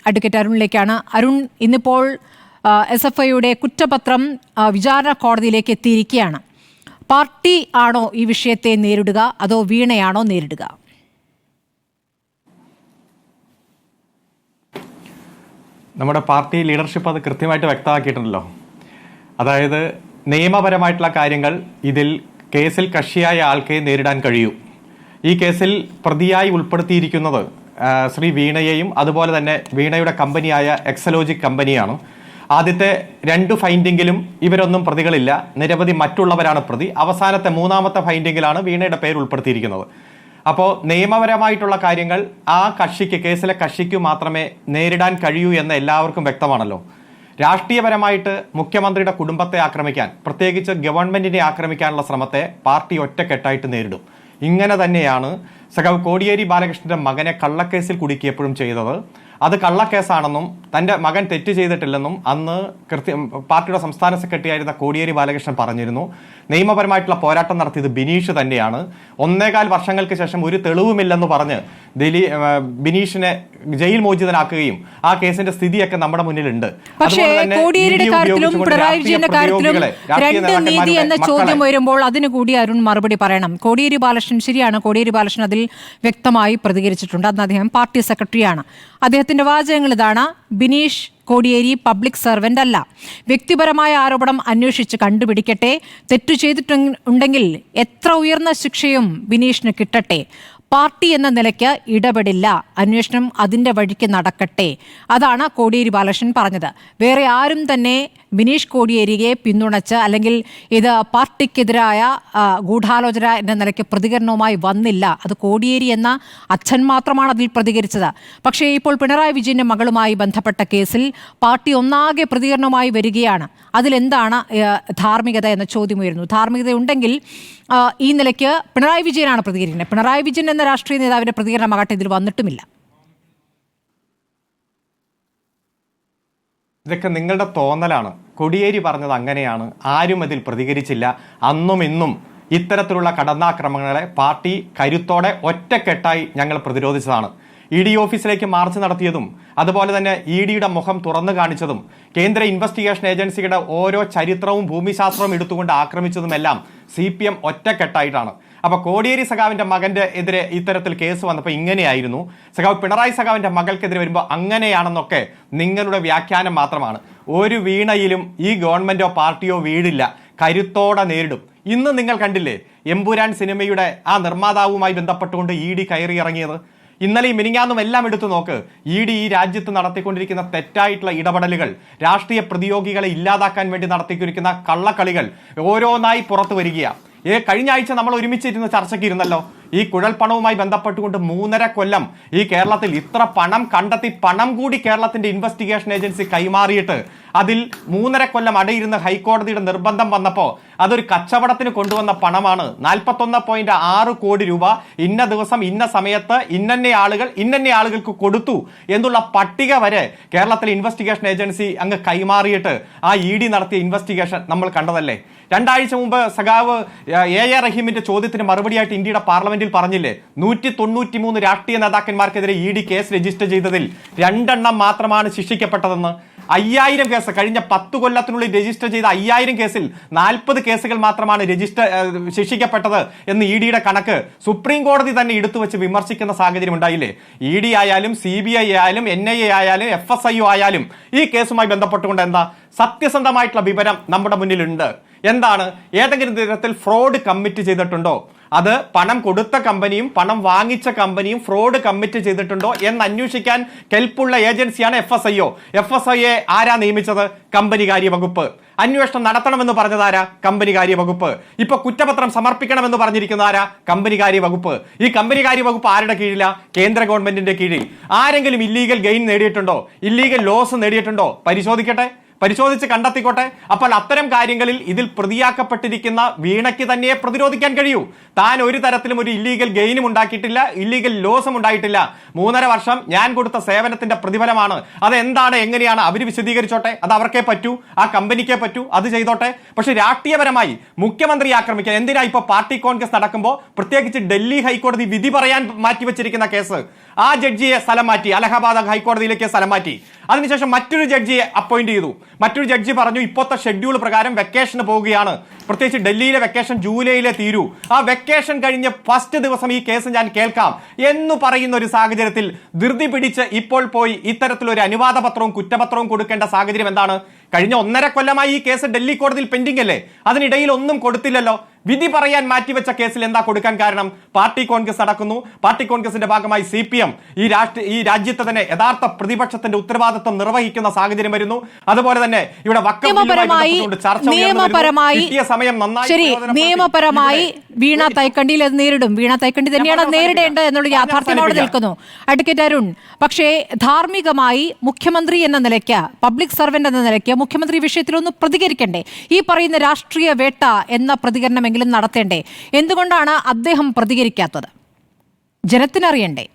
Advocate അരുണിലേക്കാണ്. Arun, ഇന്നിപ്പോൾ SFIയുടെ കുറ്റപത്രം വിചാരണ കോടതിയിലേക്ക് എത്തിയിരിക്കുകയാണ്. പാർട്ടി ആണോ ഈ വിഷയത്തെ നേരിടുക, അതോ വീണയാണോ നേരിടുക? നമ്മുടെ പാർട്ടി ലീഡർഷിപ്പ് അത് കൃത്യമായിട്ട് വ്യക്തമാക്കിയിട്ടുണ്ടല്ലോ. അതായത് നിയമപരമായിട്ടുള്ള കാര്യങ്ങൾ ഇതിൽ കേസിൽ കക്ഷിയായ ആൾക്കേ നേരിടാൻ കഴിയൂ. ഈ കേസിൽ പ്രതിയായി ഉൾപ്പെടുത്തിയിരിക്കുന്നത് ശ്രീ വീണയെയും അതുപോലെ തന്നെ വീണയുടെ കമ്പനിയായ എക്സലോജിക് കമ്പനിയാണ്. ആദ്യത്തെ 2 ഫൈൻഡിങ്ങിലും ഇവരൊന്നും പ്രതികളില്ല, നിരവധി മറ്റുള്ളവരാണ് പ്രതി. അവസാനത്തെ 3ാമത്തെ ഫൈൻഡിങ്ങിലാണ് വീണയുടെ പേര് ഉൾപ്പെടുത്തിയിരിക്കുന്നത്. അപ്പോൾ നിയമപരമായിട്ടുള്ള കാര്യങ്ങൾ ആ കക്ഷിക്ക്, കേസിലെ കക്ഷിക്ക് മാത്രമേ നേരിടാൻ കഴിയൂ എന്ന് എല്ലാവർക്കും വ്യക്തമാണല്ലോ. രാഷ്ട്രീയപരമായിട്ട് മുഖ്യമന്ത്രിയുടെ കുടുംബത്തെ ആക്രമിക്കാൻ, പ്രത്യേകിച്ച് ഗവൺമെന്റിനെ ആക്രമിക്കാനുള്ള ശ്രമത്തെ പാർട്ടി ഒറ്റക്കെട്ടായിട്ട് നേരിടും. ഇങ്ങനെ തന്നെയാണ് സഖാവ് കോടിയേരി ബാലകൃഷ്ണന്റെ മകനെ കള്ളക്കേസിൽ കുടുക്കിയപ്പോഴും ചെയ്തത്. അത് കള്ളക്കേസാണെന്നും തൻ്റെ മകൻ തെറ്റ് ചെയ്തിട്ടില്ലെന്നും അന്ന് പാർട്ടിയുടെ സംസ്ഥാന സെക്രട്ടറി ആയിരുന്ന കോടിയേരി ബാലകൃഷ്ണൻ പറഞ്ഞിരുന്നു. നിയമപരമായിട്ടുള്ള പോരാട്ടം നടത്തിയത് ബിനീഷ് തന്നെയാണ്. 1.25 വർഷങ്ങൾക്ക് ശേഷം ഒരു തെളിവുമില്ലെന്ന് പറഞ്ഞ് ബിനീഷിനെ ജയിൽ മോചിതനാക്കുകയും ആ കേസിന്റെ സ്ഥിതിയൊക്കെ നമ്മുടെ മുന്നിലുണ്ട്. പക്ഷേ കോടിയേരിയുടെ കാര്യത്തിലും പിണറായി വിജയന്റെ കാര്യത്തിലും 2 നീതി എന്ന ചോദ്യം വരുമ്പോൾ അതിന് കൂടി അരുൺ മറുപടി പറയണം. കോടിയേരി ബാലകൃഷ്ണൻ, ശരിയാണ്, കോടിയേരി ബാലകൃഷ്ണൻ അതിൽ വ്യക്തമായി പ്രതികരിച്ചിട്ടുണ്ട്. അന്ന് അദ്ദേഹം പാർട്ടി സെക്രട്ടറിയാണ്. അദ്ദേഹത്തിന്റെ വാചകങ്ങൾ ഇതാണ്: ബിനീഷ് കോടിയേരി പബ്ലിക് സർവന്റ് അല്ല. വ്യക്തിപരമായ ആരോപണം അന്വേഷിച്ച് കണ്ടുപിടിക്കട്ടെ. തെറ്റു ചെയ്തിട്ടുണ്ടെങ്കിൽ എത്ര ഉയർന്ന ശിക്ഷയും ബിനീഷിന് കിട്ടട്ടെ. പാർട്ടി എന്ന നിലയ്ക്ക് ഇടപെടില്ല. അന്വേഷണം അതിൻ്റെ വഴിക്ക് നടക്കട്ടെ. അതാണ് കോടിയേരി ബാലകൃഷ്ണൻ പറഞ്ഞത്. വേറെ ആരും തന്നെ ബിനീഷ് കോടിയേരിയെ പിന്തുണച്ച് അല്ലെങ്കിൽ ഇത് പാർട്ടിക്കെതിരായ ഗൂഢാലോചന എന്ന നിലയ്ക്ക് പ്രതികരണവുമായി വന്നില്ല. അത് കോടിയേരി എന്ന അച്ഛൻ മാത്രമാണ് അതിൽ പ്രതികരിച്ചത്. പക്ഷേ ഇപ്പോൾ പിണറായി വിജയന്റെ മകളുമായി ബന്ധപ്പെട്ട കേസിൽ പാർട്ടി ഒന്നാകെ പ്രതികരണവുമായി വരികയാണ്. അതിലെന്താണ് ധാർമ്മികത എന്ന ചോദ്യം ഉയരുന്നു. ധാർമ്മികത ഉണ്ടെങ്കിൽ ഈ നിലയ്ക്ക് പിണറായി വിജയനാണ് പ്രതികരിക്കുന്നത്. പിണറായി വിജയൻ എന്ന രാഷ്ട്രീയ നേതാവിന്റെ പ്രതികരണമാകട്ടെ ഇതിൽ വന്നിട്ടുമില്ല. ഇതൊക്കെ നിങ്ങളുടെ തോന്നലാണ്. കോടിയേരി പറഞ്ഞത് അങ്ങനെയാണ്, ആരും അതിൽ പ്രതികരിച്ചില്ല. അന്നും ഇന്നും ഇത്തരത്തിലുള്ള കടന്നാക്രമണങ്ങളെ പാർട്ടി കരുത്തോടെ ഒറ്റക്കെട്ടായി ഞങ്ങൾ പ്രതിരോധിച്ചതാണ്. ED ഓഫീസിലേക്ക് മാർച്ച് നടത്തിയതും അതുപോലെ തന്നെ EDയുടെ മുഖം തുറന്നു കാണിച്ചതും കേന്ദ്ര ഇൻവെസ്റ്റിഗേഷൻ ഏജൻസിയുടെ ഓരോ ചരിത്രവും ഭൂമിശാസ്ത്രവും എടുത്തുകൊണ്ട് ആക്രമിച്ചതുമെല്ലാം CPM ഒറ്റക്കെട്ടായിട്ടാണ്. അപ്പോൾ കോടിയേരി സഖാവിന്റെ മകന്റെ എതിരെ ഇത്തരത്തിൽ കേസ് വന്നപ്പോൾ ഇങ്ങനെയായിരുന്നു, സഖാവ് പിണറായി സഖാവിന്റെ മകൾക്കെതിരെ വരുമ്പോൾ അങ്ങനെയാണെന്നൊക്കെ നിങ്ങളുടെ വ്യാഖ്യാനം മാത്രമാണ്. ഒരു വീണയിലും ഈ ഗവൺമെന്റോ പാർട്ടിയോ വീടില്ല, കരുത്തോടെ നേരിടും. ഇന്ന് നിങ്ങൾ കണ്ടില്ലേ എമ്പുരാൻ സിനിമയുടെ ആ നിർമ്മാതാവുമായി ബന്ധപ്പെട്ടുകൊണ്ട് ED കയറി ഇറങ്ങിയത്? ഇന്നലെയും മിനിങ്ങാന്നും എല്ലാം എടുത്തു നോക്ക്. ED ഈ രാജ്യത്ത് നടത്തിക്കൊണ്ടിരിക്കുന്ന തെറ്റായിട്ടുള്ള ഇടപെടലുകൾ, രാഷ്ട്രീയ പ്രതിയോഗികളെ ഇല്ലാതാക്കാൻ വേണ്ടി നടത്തിക്കൊണ്ടിരിക്കുന്ന കള്ളക്കളികൾ ഓരോന്നായി പുറത്തു വരികയാണ്. കഴിഞ്ഞ ആഴ്ച നമ്മൾ ഒരുമിച്ചിരുന്ന് ചർച്ചയ്ക്ക് ഇരുന്നല്ലോ. ഈ കുഴൽപ്പണവുമായി ബന്ധപ്പെട്ടുകൊണ്ട് 3.5 കൊല്ലം ഈ കേരളത്തിൽ ഇത്ര പണം കണ്ടെത്തി, പണം കൂടി കേരളത്തിന്റെ ഇൻവെസ്റ്റിഗേഷൻ ഏജൻസി കൈമാറിയിട്ട് അതിൽ 3.5 കൊല്ലം അടയിരുന്ന ഹൈക്കോടതിയുടെ നിർബന്ധം വന്നപ്പോൾ അതൊരു കച്ചവടത്തിന് കൊണ്ടുവന്ന പണമാണ്. 41.6 കോടി രൂപ ഇന്ന ദിവസം ഇന്ന സമയത്ത് ഇന്നന്നെ ആളുകൾക്ക് കൊടുത്തു എന്നുള്ള പട്ടിക വരെ കേരളത്തിലെ ഇൻവെസ്റ്റിഗേഷൻ ഏജൻസി അങ്ങ് കൈമാറിയിട്ട് ആ ED നടത്തിയ ഇൻവെസ്റ്റിഗേഷൻ നമ്മൾ കണ്ടതല്ലേ. 2 ആഴ്ച മുമ്പ് സഖാവ് A.A. റഹീമിന്റെ ചോദ്യത്തിന് മറുപടിയായിട്ട് ഇന്ത്യയുടെ പാർലമെന്റിൽ പറഞ്ഞില്ലേ, 193 രാഷ്ട്രീയ നേതാക്കന്മാർക്കെതിരെ ED കേസ് രജിസ്റ്റർ ചെയ്തതിൽ 2 എണ്ണം മാത്രമാണ് ശിക്ഷിക്കപ്പെട്ടതെന്ന്. 5000 കേസ് കഴിഞ്ഞ 10 കൊല്ലത്തിനുള്ളിൽ രജിസ്റ്റർ ചെയ്ത 5000 കേസിൽ 40 കേസുകൾ മാത്രമാണ് ശിക്ഷിക്കപ്പെട്ടത് എന്ന് EDയുടെ കണക്ക് സുപ്രീം കോടതി തന്നെ എടുത്തു വെച്ച് വിമർശിക്കുന്ന സാഹചര്യം ഉണ്ടായില്ലേ. ED ആയാലും CBI ആയാലും NIA ആയാലും FSIO ആയാലും ഈ കേസുമായി ബന്ധപ്പെട്ടുകൊണ്ട് എന്താ സത്യസന്ധമായിട്ടുള്ള വിവരം നമ്മുടെ മുന്നിലുണ്ട്. എന്താണ്, ഏതെങ്കിലും തരത്തിൽ ഫ്രോഡ് കമ്മിറ്റ് ചെയ്തിട്ടുണ്ടോ, അത് പണം കൊടുത്ത കമ്പനിയും പണം വാങ്ങിച്ച കമ്പനിയും ഫ്രോഡ് കമ്മിറ്റ് ചെയ്തിട്ടുണ്ടോ എന്ന് അന്വേഷിക്കാൻ കെൽപ്പുള്ള ഏജൻസിയാണ് FSIO. FSIയെ ആരാ നിയമിച്ചത്? കമ്പനികാര്യ വകുപ്പ്. അന്വേഷണം നടത്തണമെന്ന് പറഞ്ഞതാരാ? കമ്പനികാര്യ വകുപ്പ്. ഇപ്പൊ കുറ്റപത്രം സമർപ്പിക്കണമെന്ന് പറഞ്ഞിരിക്കുന്ന ആരാ? കമ്പനികാര്യ വകുപ്പ്. ഈ കമ്പനികാര്യ വകുപ്പ് ആരുടെ കീഴിലാ? കേന്ദ്ര ഗവൺമെന്റിന്റെ കീഴിൽ. ആരെങ്കിലും ഇല്ലീഗൽ ഗെയിൻ നേടിയിട്ടുണ്ടോ, ഇല്ലീഗൽ ലോസ് നേടിയിട്ടുണ്ടോ? പരിശോധിക്കട്ടെ. പരിശോധിച്ച് കണ്ടെത്തിക്കോട്ടെ. അപ്പോൾ അത്തരം കാര്യങ്ങളിൽ ഇതിൽ പ്രതിയാക്കപ്പെട്ടിരിക്കുന്ന വീണയ്ക്ക് തന്നെ പ്രതിരോധിക്കാൻ കഴിയൂ. താൻ ഒരു തരത്തിലും ഒരു ഇല്ലീഗൽ ഗെയിനും ഉണ്ടാക്കിയിട്ടില്ല, ഇല്ലീഗൽ ലോസും ഉണ്ടായിട്ടില്ല. 3.5 വർഷം ഞാൻ കൊടുത്ത സേവനത്തിന്റെ പ്രതിഫലമാണ്. അതെന്താണ്, എങ്ങനെയാണ് അവർ വിശദീകരിച്ചോട്ടെ, അത് അവർക്കേ പറ്റൂ, ആ കമ്പനിക്കേ പറ്റൂ, അത് ചെയ്തോട്ടെ. പക്ഷെ രാഷ്ട്രീയപരമായി മുഖ്യമന്ത്രി ആക്രമിക്കാൻ എന്തിനാ ഇപ്പോൾ പാർട്ടി കോൺഗ്രസ് നടക്കുമ്പോൾ, പ്രത്യേകിച്ച് ഡൽഹി ഹൈക്കോടതി വിധി പറയാൻ മാറ്റിവെച്ചിരിക്കുന്ന കേസ്, ആ ജഡ്ജിയെ സ്ഥലം മാറ്റി, അലഹബാദ് ഹൈക്കോടതിയിലേക്ക് സ്ഥലം മാറ്റി. അതിനുശേഷം മറ്റൊരു ജഡ്ജിയെ അപ്പോയിന്റ് ചെയ്തു. മറ്റൊരു ജഡ്ജി പറഞ്ഞു ഇപ്പോഴത്തെ ഷെഡ്യൂൾ പ്രകാരം വെക്കേഷന് പോവുകയാണ്, പ്രത്യേകിച്ച് ഡൽഹിയിലെ വെക്കേഷൻ ജൂലൈയിലെ തീരൂ, ആ വെക്കേഷൻ കഴിഞ്ഞ ഫസ്റ്റ് ദിവസം ഈ കേസ് ഞാൻ കേൾക്കാം എന്ന് പറയുന്ന ഒരു സാഹചര്യത്തിൽ ധൃതി പിടിച്ച് ഇപ്പോൾ പോയി ഇത്തരത്തിലൊരു അനുവാദ പത്രവും കുറ്റപത്രവും കൊടുക്കേണ്ട സാഹചര്യം എന്താണ്? കഴിഞ്ഞ 1.5 കൊല്ലമായി ഈ കേസ് ഡൽഹി കോടതിയിൽ പെൻഡിംഗ് അല്ലേ? അതിനിടയിൽ ഒന്നും കൊടുത്തില്ലല്ലോ. വിധി പറയാൻ മാറ്റിവെച്ച കേസിൽ എന്താ കൊടുക്കാൻ കാരണം? പാർട്ടി കോൺഗ്രസ് നടക്കുന്നു. പാർട്ടി കോൺഗ്രസിന്റെ ഭാഗമായി CPM ഈ രാജ്യത്തെ തന്നെ യഥാർത്ഥ പ്രതിപക്ഷത്തിന്റെ ഉത്തരവാദിത്വം നിർവഹിക്കുന്ന സാഹചര്യം വരുന്നു. അതുപോലെ തന്നെ ഇവിടെ നിയമപരമായി വീണ തൈക്കണ്ടിയിൽ അത് നേരിടും. വീണ തൈക്കണ്ടി തന്നെയാണ് നേരിടേണ്ടത് എന്നുള്ള യാഥാർത്ഥ്യം അവിടെ നിൽക്കുന്നു. അഡ്വക്കേറ്റ് അരുൺ, പക്ഷേ ധാർമ്മികമായി മുഖ്യമന്ത്രി എന്ന നിലയ്ക്ക്, പബ്ലിക് സർവന്റ് എന്ന നിലയ്ക്ക് മുഖ്യമന്ത്രി വിഷയത്തിലൊന്ന് പ്രതികരിക്കണ്ടേ? ഈ പറയുന്ന രാഷ്ട്രീയ വേട്ട എന്ന പ്രതികരണമെങ്കിലും നടത്തേണ്ടേ? എന്തുകൊണ്ടാണ് അദ്ദേഹം പ്രതികരിക്കാത്തത്? ജനത്തിനറിയണ്ടേ?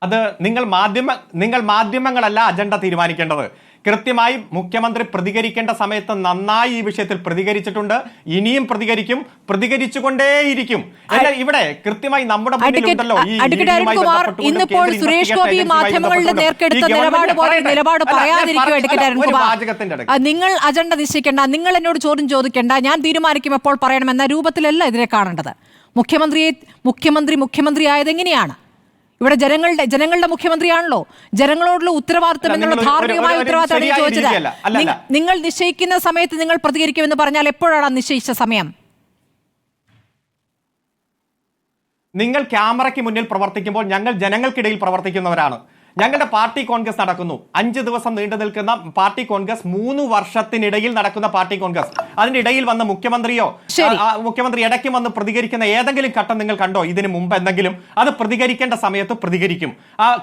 അത് നിങ്ങൾ മാധ്യമങ്ങളല്ല അജണ്ട തീരുമാനിക്കേണ്ടത്. കൃത്യമായി മുഖ്യമന്ത്രി പ്രതികരിക്കേണ്ട സമയത്ത് നന്നായി ഈ വിഷയത്തിൽ പ്രതികരിച്ചിട്ടുണ്ട്, ഇനിയും പ്രതികരിച്ചുകൊണ്ടേയിരിക്കും. ഇവിടെ കൃത്യമായി നമ്മുടെ ഇന്നിപ്പോൾ സുരേഷ് ഗോപി മാധ്യമങ്ങളുടെ നേർക്കെടുത്ത നിലപാട് പറയാതിരിക്കും. നിങ്ങൾ അജണ്ട നിശ്ചയിക്കേണ്ട, നിങ്ങൾ എന്നോട് ചോദ്യം ചോദിക്കേണ്ട, ഞാൻ തീരുമാനിക്കും എപ്പോൾ പറയണമെന്ന രൂപത്തിലല്ല ഇതിനെ കാണേണ്ടത്. മുഖ്യമന്ത്രി ആയത് എങ്ങനെയാണ്? ഇവിടെ ജനങ്ങളുടെ മുഖ്യമന്ത്രിയാണല്ലോ. ജനങ്ങളോടുള്ള ഉത്തരവാദിത്തം എന്നുള്ള ധാർമ്മികമായ ഉത്തരവാദിത്തമാണ് ചോദിച്ചത്. നിങ്ങൾ നിശ്ചയിക്കുന്ന സമയത്ത് നിങ്ങൾ പ്രതികരിക്കുമെന്ന് പറഞ്ഞാൽ എപ്പോഴാണ് നിശ്ചയിച്ച സമയം? നിങ്ങൾ ക്യാമറയ്ക്ക് മുന്നിൽ പ്രവർത്തിക്കുമ്പോൾ ഞങ്ങൾ ജനങ്ങൾക്കിടയിൽ പ്രവർത്തിക്കുന്നവരാണ്. ഞങ്ങളുടെ പാർട്ടി കോൺഗ്രസ് നടക്കുന്നു. 5 ദിവസം നീണ്ടു നിൽക്കുന്ന പാർട്ടി കോൺഗ്രസ്, 3 വർഷത്തിനിടയിൽ നടക്കുന്ന പാർട്ടി കോൺഗ്രസ്. അതിനിടയിൽ വന്ന് മുഖ്യമന്ത്രി ഇടയ്ക്ക് വന്ന് പ്രതികരിക്കുന്ന ഏതെങ്കിലും ഘട്ടം നിങ്ങൾ കണ്ടോ? ഇതിന് മുമ്പ് എന്തെങ്കിലും? അത് പ്രതികരിക്കേണ്ട സമയത്ത് പ്രതികരിക്കും.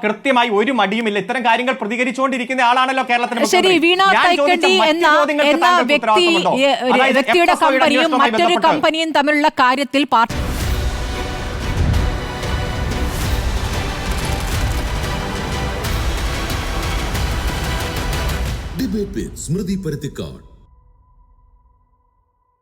കൃത്യമായി ഒരു മടിയുമില്ല. ഇത്തരം കാര്യങ്ങൾ പ്രതികരിച്ചുകൊണ്ടിരിക്കുന്ന ആളാണല്ലോ കേരളത്തിന്. ശരി, വീണ തൈക്കണ്ടി എന്ന വ്യക്തിയുടെ കമ്പനിയും മറ്റൊരു കമ്പനിയും തമ്മിലുള്ള കാര്യത്തിൽ പാർട്ടി ഡിബേറ്റ് വിത്ത് സ്മൃതി പരുത്തിക്കാട്.